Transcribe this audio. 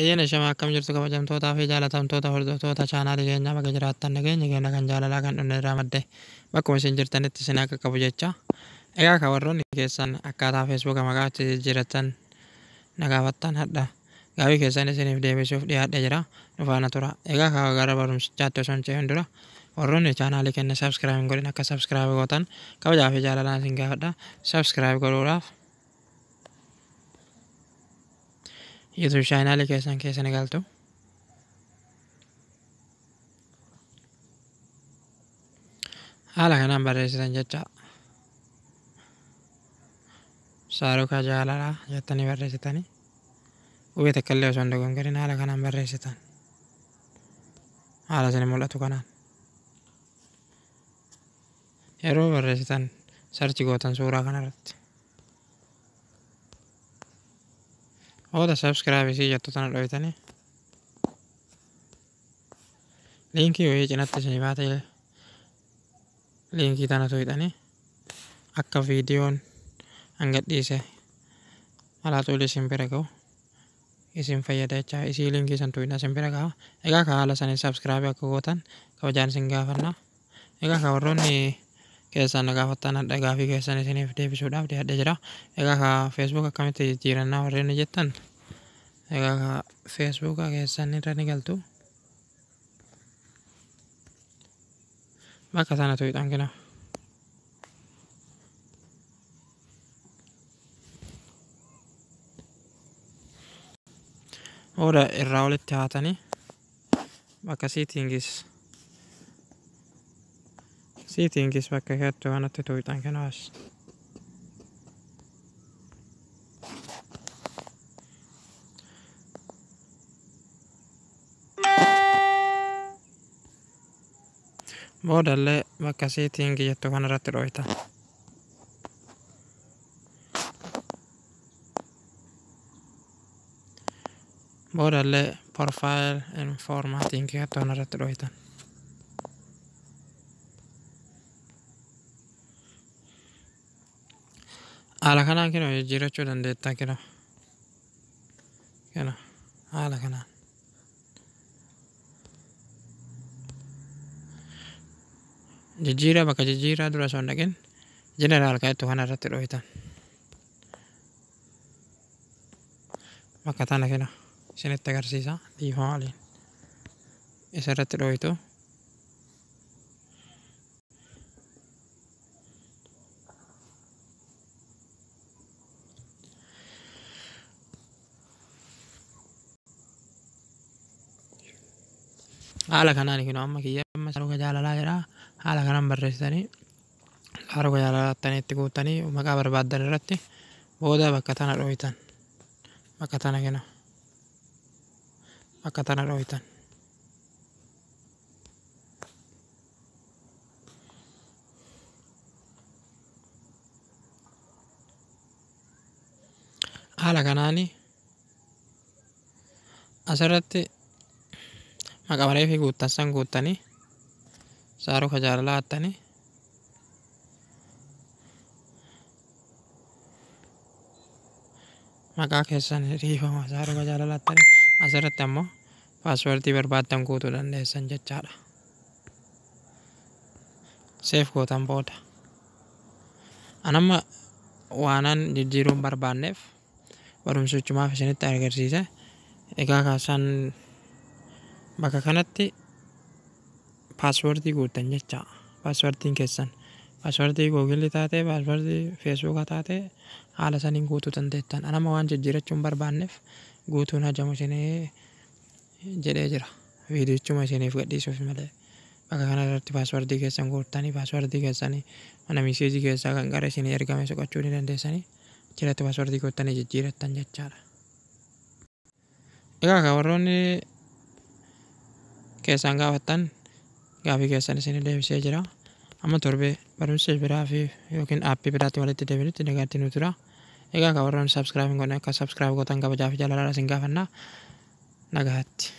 Eeyyana shamaa akkam jirtu kabajamtootaa fi jaalatamtoota hordoftoota chaanaalii keenyaa bakka jiraattan nageenya keenya kan jaalalaa kan dhufne irraa madde bakkuma isin jirtanitti isin akka qabu jecha. Egaa kan warroonni keessan akkaataa feesbuuka maqaa itti jijjiirrattan na gaafattan hadha gaafii keessan isiniif deebisuuf dhiyaadhee jira nu faana tura. Egaa kan gara barumsichaatti osoo hin ce'in dura warroonni chaanaalii keenya sabskiraayib hin godhin akka sabskiraayib gootan kabajaa fi jaalalaan isin gaafadha. Sabskiraayib godhuudhaaf YouTube chaanaalii keessan keessa ni galtu. Haala kanaan barreessitan jecha Saarukaa Jaalalaa jettanii barreessitanii qubee takka illee osoo hin dogongorin haala kanaan barreessitan. Haala isin mul'atu kanaan yeroo barreessitan sarchi gootan suuraa kanarratti. Oda subscribe isii jettu tana dhoytanii liinkii wayii cinatti isinii baatee liinkii tana tuqxanii akka viidiyoon hangadhiise alaa xuulii isin bira ga'u isin fayyada jecha isii liinkii san tuqna isin bira ga'a. Egaa ka haala saniin subscribe akka gootan kabajaan isin gaafanna. Egaa ka warroonni keessan na gaafattan hadha gaafii keessan isiniif deebisuudhaaf dhiyaadhee jira. Egaa ka Facebook akkamitti jijjiirannaa warreen jettan egaa ka Facebook keessan irra ni galtu. Bakka sana tuqxan kina oda irraa olitti haatanii bakka settings bakka keettu kanatti tuqxan kinaas. Boodallee bakka setting jettu kanarratti dhoytan. Boodallee profile and formatting jettu kanarratti dhoytan. Haala kanaan kinoo jijjiirachuu dandeettaa kinoo haala kanaan. Jijjiiraa bakka jijjiiraa dura osoo hin dhaqin jeneraal jettu kanarratti dhoytan. Bakka tana kinoo isinitti agarsiisa dhiifama waliin isarratti dhoytu. Haala kanaan kinoo amma kiyya amma Saarukaa Jaalalaa jedha. Haala kanaan barreessitanii Saarukaa Jaalalaatti itti guuttanii maqaa barbaaddan irratti booda bakka tana dhoytan. Bakka tana kinoo bakka tana dhoytan. Haala kanaanii asirratti maqaa baree fi guuttan san guuttanii Saarukaa Jaalalaa attanii maqaa keessan dhiifama Saarukaa Jaalalaa attanii asirratti ammoo paaswordii barbaaddan guutuu dandeessan jechaadha. Seef gootan booda anamma waanan jijjiiruun barbaanneef barumsichumaaf isinitti agarsiise. Egaa kaasan bakka kanatti paaswordii guuttan jecha paaswordiin keessan paaswordii googilii taatee paaswordii feesbuukaa taatee haala saniin guutuu dandeettan. Anama waan jijjiirachuun barbaanneef guutuun hajamu isinii jedhee jira viidiyochuma isiniif gadhiisuuf malee. Bakka kanarratti paaswordii keessan guuttanii paaswordii keessanii mana miseejii keessaa kan gara isinii ergame soqachuu ni dandeessanii achirratti paaswordii guuttanii jijjiirattan jechaadha. Egaa ka warroonni keessan gaafattan gaafii keessan isinii deebisee jira. Amma torbee barumsa biraa fi yookiin aappii biraatti walitti deebinutti nagaatti nu tura. Egaa ka warroonni subscribe hin godhin akka subscribe gootan kabajaa fi jaalalaa isin gaafanna. Nagaatti.